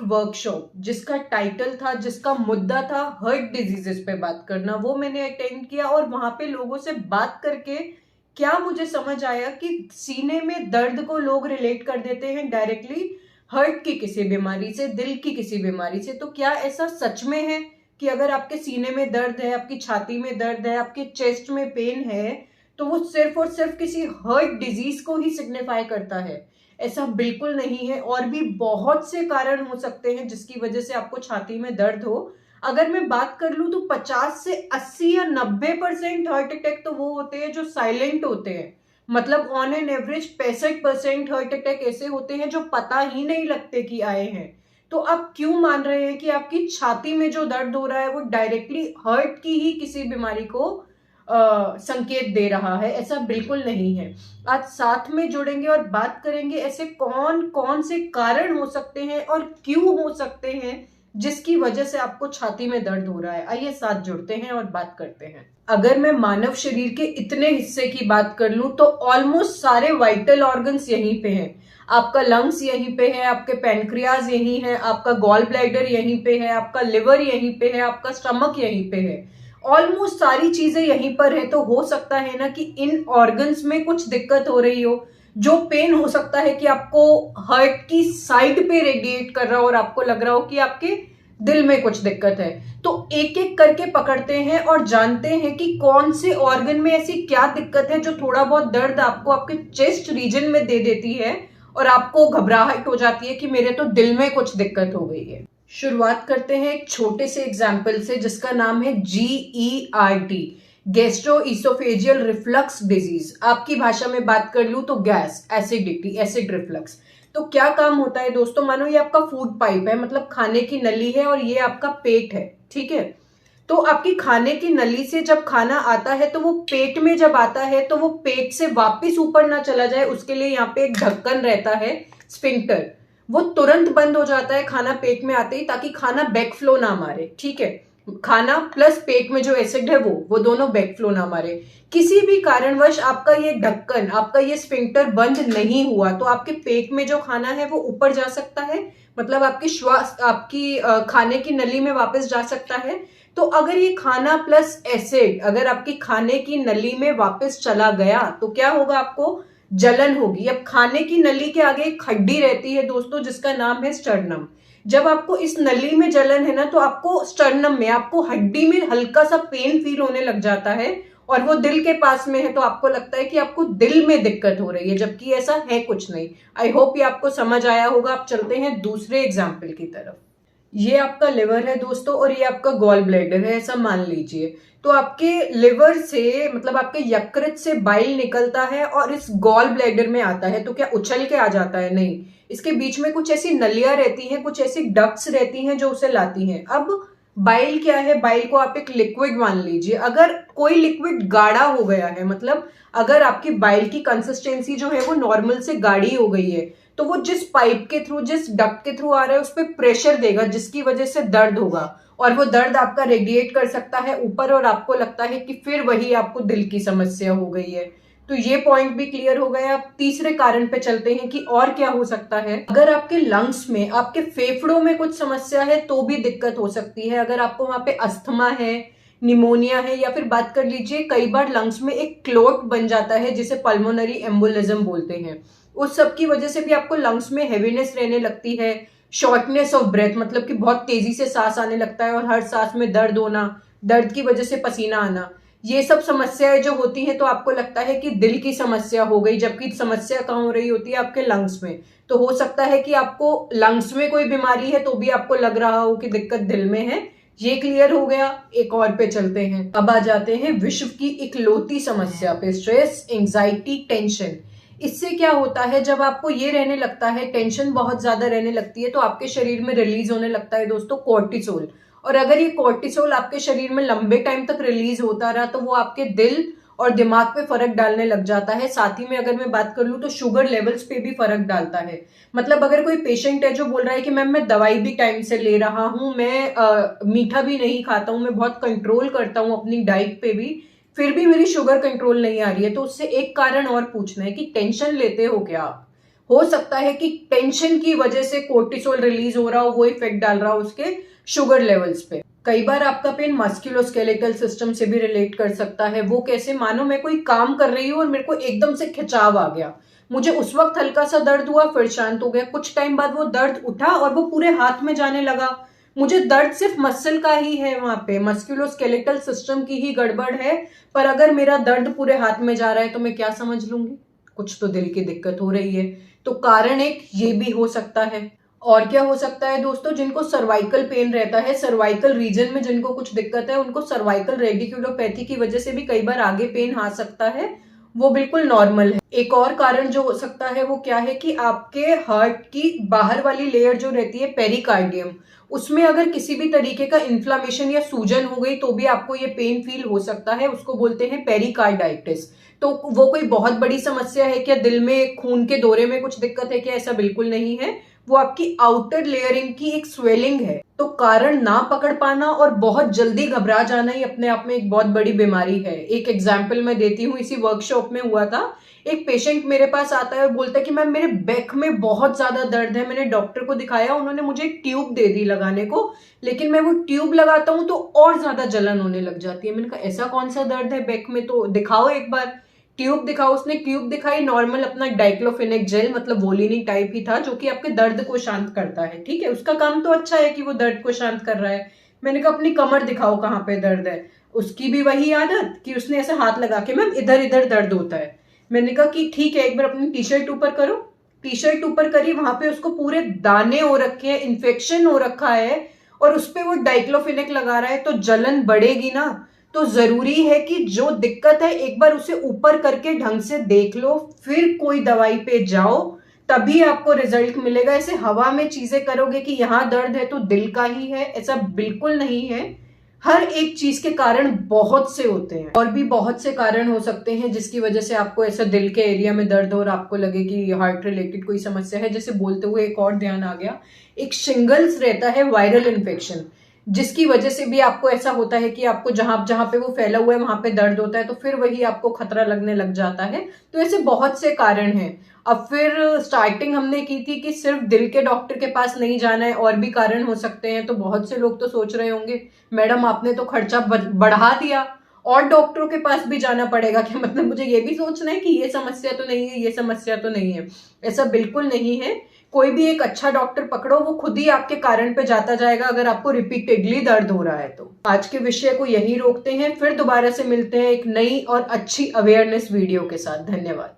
Workshop जिसका title था, जिसका मुद्दा था हार्ट डिजीजेस पे बात करना, वो मैंने अटेंड किया। और वहां पे लोगों से बात करके क्या मुझे समझ आया कि सीने में दर्द को लोग रिलेट कर देते हैं डायरेक्टली हार्ट की किसी बीमारी से, दिल की किसी बीमारी से। तो क्या ऐसा सच में है कि अगर आपके सीने में दर्द है, आपकी छाती में दर्द है, आपके चेस्ट में पेन है, तो वो सिर्फ और सिर्फ किसी हार्ट डिजीज को ही सिग्निफाई करता है? ऐसा बिल्कुल नहीं है। और भी बहुत से कारण हो सकते हैं जिसकी वजह से आपको छाती में दर्द हो। अगर मैं बात कर लूं तो 50 से 80 या 90% हार्ट अटैक तो वो होते हैं जो साइलेंट होते हैं। मतलब on an average 65% heart attack ऐसे होते हैं जो पता ही नहीं लगते कि आए हैं। तो आप क्यों मान रहे हैं कि आपकी छाती में जो दर्द हो रहा है वो डायरेक्टली हार्ट की ही किसी बीमारी को संकेत दे रहा है? ऐसा बिल्कुल नहीं है। आज साथ में जुड़ेंगे और बात करेंगे ऐसे कौन कौन से कारण हो सकते हैं और क्यों हो सकते हैं जिसकी वजह से आपको छाती में दर्द हो रहा है। आइए साथ जुड़ते हैं और बात करते हैं। अगर मैं मानव शरीर के इतने हिस्से की बात कर लूं तो ऑलमोस्ट सारे वाइटल ऑर्गन्स यहीं पे हैं। आपका लंग्स यहीं पे है, आपके पैनक्रियाज यहीं है, आपका गॉल ब्लैडर यहीं पे है, आपका लिवर यहीं पे है, आपका स्टमक यहीं पे है। ऑलमोस्ट सारी चीजें यहीं पर है। तो हो सकता है ना कि इन ऑर्गन्स में कुछ दिक्कत हो रही हो। जो पेन हो सकता है कि आपको हार्ट की साइड पे रेडिएट कर रहा हो और आपको लग रहा हो कि आपके दिल में कुछ दिक्कत है। तो एक एक करके पकड़ते हैं और जानते हैं कि कौन से ऑर्गन में ऐसी क्या दिक्कत है जो थोड़ा बहुत दर्द आपको आपके चेस्ट रीजन में दे देती है और आपको घबराहट हो जाती है कि मेरे तो दिल में कुछ दिक्कत हो गई है। शुरुआत करते हैं एक छोटे से एग्जाम्पल से जिसका नाम है GERD, gastro oesophageal reflux disease. आपकी भाषा में बात कर लूं तो गैस, एसिडिटी, एसिड रिफ्लक्स। तो क्या काम होता है दोस्तों? मानो ये आपका फूड पाइप है, मतलब खाने की नली है, और ये आपका पेट है, ठीक है। तो आपकी खाने की नली से जब खाना आता है तो वो पेट में जब आता है तो वो पेट से वापस ऊपर ना चला जाए, उसके लिए यहाँ पे एक ढक्कन रहता है, स्फिंक्टर। वो तुरंत बंद हो जाता है खाना पेट में आते ही, ताकि खाना बैकफ्लो ना मारे, ठीक है। खाना प्लस पेट में जो एसिड है वो दोनों बैकफ्लो ना मारे। किसी भी कारणवश आपका ये ढक्कन, आपका ये स्फिंक्टर बंद नहीं हुआ तो आपके पेट में जो खाना है वो ऊपर जा सकता है, मतलब आपकी श्वास आपकी खाने की नली में वापस जा सकता है। तो अगर ये खाना प्लस एसिड अगर आपकी खाने की नली में वापस चला गया तो क्या होगा? आपको जलन होगी। अब खाने की नली के आगे एक हड्डी रहती है दोस्तों जिसका नाम है स्टर्नम। जब आपको इस नली में जलन है ना तो आपको स्टर्नम में, आपको हड्डी में हल्का सा पेन फील होने लग जाता है, और वो दिल के पास में है तो आपको लगता है कि आपको दिल में दिक्कत हो रही है, जबकि ऐसा है कुछ नहीं। आई होप ये आपको समझ आया होगा। आप चलते हैं दूसरे एग्जाम्पल की तरफ। ये आपका लिवर है दोस्तों और ये आपका गॉल ब्लैडर है, ऐसा मान लीजिए। तो आपके लिवर से, मतलब आपके यकृत से बाइल निकलता है और इस गॉल ब्लैडर में आता है। तो क्या उछल के आ जाता है? नहीं, इसके बीच में कुछ ऐसी नलियां रहती हैं, कुछ ऐसी डक्ट्स रहती हैं जो उसे लाती हैं। अब बाइल क्या है? बाइल को आप एक लिक्विड मान लीजिए। अगर कोई लिक्विड गाढ़ा हो गया है, मतलब अगर आपकी बाइल की कंसिस्टेंसी जो है वो नॉर्मल से गाढ़ी हो गई है, तो वो जिस पाइप के थ्रू, जिस डक्ट के थ्रू आ रहा है उस पर प्रेशर देगा, जिसकी वजह से दर्द होगा, और वो दर्द आपका रेडिएट कर सकता है ऊपर, और आपको लगता है कि फिर वही आपको दिल की समस्या हो गई है। तो ये पॉइंट भी क्लियर हो गया। अब तीसरे कारण पे चलते हैं कि और क्या हो सकता है। अगर आपके लंग्स में, आपके फेफड़ों में कुछ समस्या है तो भी दिक्कत हो सकती है। अगर आपको वहां पे अस्थमा है, निमोनिया है, या फिर बात कर लीजिए कई बार लंग्स में एक क्लोट बन जाता है जिसे पल्मोनरी एम्बोलिज्म बोलते हैं, उस सब की वजह से भी आपको लंग्स में हेवीनेस रहने लगती है, शॉर्टनेस ऑफ ब्रेथ, मतलब कि बहुत तेजी से सांस आने लगता है और हर सांस में दर्द होना, दर्द की वजह से पसीना आना। ये सब समस्याएं जो होती हैं तो आपको लगता है कि दिल की समस्या हो गई, जबकि समस्या कहाँ हो रही होती है? आपके लंग्स में। तो हो सकता है कि आपको लंग्स में कोई बीमारी है तो भी आपको लग रहा हो कि दिक्कत दिल में है। ये क्लियर हो गया। एक और पे चलते हैं। अब आ जाते हैं विश्व की इकलौती समस्या पे, स्ट्रेस, एंजाइटी, टेंशन। इससे क्या होता है? जब आपको ये रहने लगता है, टेंशन बहुत ज्यादा रहने लगती है, तो आपके शरीर में रिलीज होने लगता है दोस्तों कोर्टिसोल। और अगर ये कोर्टिसोल आपके शरीर में लंबे टाइम तक रिलीज होता रहा तो वो आपके दिल और दिमाग पे फर्क डालने लग जाता है। साथ ही में अगर मैं बात कर लूं तो शुगर लेवल्स पे भी फर्क डालता है। मतलब अगर कोई पेशेंट है जो बोल रहा है कि मैम मैं दवाई भी टाइम से ले रहा हूं, मैं मीठा भी नहीं खाता हूं, मैं बहुत कंट्रोल करता हूं अपनी डाइट पे भी, फिर भी मेरी शुगर कंट्रोल नहीं आ रही है, तो उससे एक कारण और पूछना है कि टेंशन लेते हो क्या आप? हो सकता है कि टेंशन की वजह से कोर्टिसोल रिलीज हो रहा हो, वो इफेक्ट डाल रहा हो उसके शुगर लेवल्स पे। कई बार आपका पेन मस्कुलोस्केलेटल सिस्टम से भी रिलेट कर सकता है। वो कैसे, मानो मैं कोई काम कर रही हूँ और मेरे को एकदम से खिंचाव आ गया, मुझे उस वक्त हल्का सा दर्द हुआ, फिर शांत हो गया, कुछ टाइम बाद वो दर्द उठा और वो पूरे हाथ में जाने लगा। मुझे दर्द सिर्फ मसल का ही है, वहां पे मस्कुलोस्केलेटल सिस्टम की ही गड़बड़ है, पर अगर मेरा दर्द पूरे हाथ में जा रहा है तो मैं क्या समझ लूंगी, कुछ तो दिल की दिक्कत हो रही है। तो कारण एक ये भी हो सकता है। और क्या हो सकता है दोस्तों, जिनको सर्वाइकल पेन रहता है, सर्वाइकल रीजन में जिनको कुछ दिक्कत है, उनको सर्वाइकल रेडिकुलोपैथी की वजह से भी कई बार आगे पेन आ सकता है, वो बिल्कुल नॉर्मल है। एक और कारण जो हो सकता है वो क्या है कि आपके हार्ट की बाहर वाली लेयर जो रहती है पेरिकार्डियम, उसमें अगर किसी भी तरीके का इन्फ्लामेशन या सूजन हो गई तो भी आपको ये पेन फील हो सकता है। उसको बोलते हैं पेरिकार्डाइटिस। तो वो कोई बहुत बड़ी समस्या है क्या, दिल में खून के दौरे में कुछ दिक्कत है क्या? ऐसा बिल्कुल नहीं है, वो आपकी आउटर लेयरिंग की एक स्वेलिंग है। तो कारण ना पकड़ पाना और बहुत जल्दी घबरा जाना ही अपने आप में एक बहुत बड़ी बीमारी है। एक एग्जाम्पल मैं देती हूँ, इसी वर्कशॉप में हुआ था। एक पेशेंट मेरे पास आता है और बोलता है कि मैम मेरे बैक में बहुत ज्यादा दर्द है, मैंने डॉक्टर को दिखाया, उन्होंने मुझे एक ट्यूब दे दी लगाने को, लेकिन मैं वो ट्यूब लगाता हूँ तो और ज्यादा जलन होने लग जाती है। मैंने कहा ऐसा कौन सा दर्द है बैक में, तो दिखाओ एक बार, ट्यूब दिखाओ। उसने ट्यूब दिखाई, नॉर्मल अपना डाइक्लोफेनेक जेल, मतलब वोलिनी टाइप ही था, जो कि आपके दर्द को शांत करता है। ठीक है, उसका काम तो अच्छा है कि वो दर्द को शांत कर रहा है। मैंने कहा अपनी कमर दिखाओ कहाँ पे दर्द है। उसकी भी वही आदत कि उसने ऐसे हाथ लगा के, मैम इधर इधर दर्द होता है। मैंने कहा कि ठीक है, एक बार अपनी टी शर्ट ऊपर करो। टी शर्ट ऊपर करी, वहां पे उसको पूरे दाने हो रखे हैं, इन्फेक्शन हो रखा है, और उस पे वो डाइक्लोफेनेक लगा रहा है, तो जलन बढ़ेगी ना। तो जरूरी है कि जो दिक्कत है एक बार उसे ऊपर करके ढंग से देख लो, फिर कोई दवाई पे जाओ, तभी आपको रिजल्ट मिलेगा। ऐसे हवा में चीजें करोगे कि यहां दर्द है तो दिल का ही है, ऐसा बिल्कुल नहीं है। हर एक चीज के कारण बहुत से होते हैं, और भी बहुत से कारण हो सकते हैं जिसकी वजह से आपको ऐसा दिल के एरिया में दर्द हो और आपको लगे कि हार्ट रिलेटेड कोई समस्या है। जैसे बोलते हुए एक और ध्यान आ गया, एक शिंगल्स रहता है वायरल इन्फेक्शन, जिसकी वजह से भी आपको ऐसा होता है कि आपको जहां जहां पे वो फैला हुआ है वहां पे दर्द होता है, तो फिर वही आपको खतरा लगने लग जाता है। तो ऐसे बहुत से कारण हैं। अब फिर स्टार्टिंग हमने की थी कि सिर्फ दिल के डॉक्टर के पास नहीं जाना है, और भी कारण हो सकते हैं। तो बहुत से लोग तो सोच रहे होंगे मैडम आपने तो खर्चा बढ़ा दिया, और डॉक्टरों के पास भी जाना पड़ेगा क्या? मतलब मुझे ये भी सोचना है कि ये समस्या तो नहीं है, ये समस्या तो नहीं है। ऐसा बिल्कुल नहीं है। कोई भी एक अच्छा डॉक्टर पकड़ो, वो खुद ही आपके कारण पे जाता जाएगा अगर आपको रिपीटेडली दर्द हो रहा है तो। आज के विषय को यही रोकते हैं, फिर दोबारा से मिलते हैं एक नई और अच्छी अवेयरनेस वीडियो के साथ। धन्यवाद।